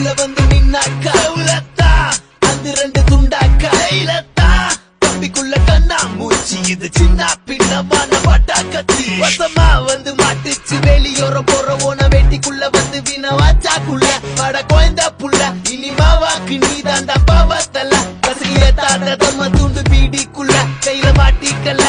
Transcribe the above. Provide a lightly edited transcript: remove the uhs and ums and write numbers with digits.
வீட்டுக்குள்ள வந்து நின்னாக்கா உலத்தா அந்த 2 துண்டாக்கா இலத்தா தம்பிக்குள்ள கண்ணா மூச்சு இது சின்ன பின்னமான பட்டாக்கத்தி வசமா வந்து மாட்டுச்சு வெளியோரம் போற ஓன வேட்டிக்குள்ள வந்து வினவாச்சாக்குள்ள பட கோயந்தா புள்ள இனி மாவாக்கு நீதாண்டா பாவத்தல்ல கசகிய தாண்ட தம்ம துண்டு பீடிக்குள்ள கையில மாட்டிக்கல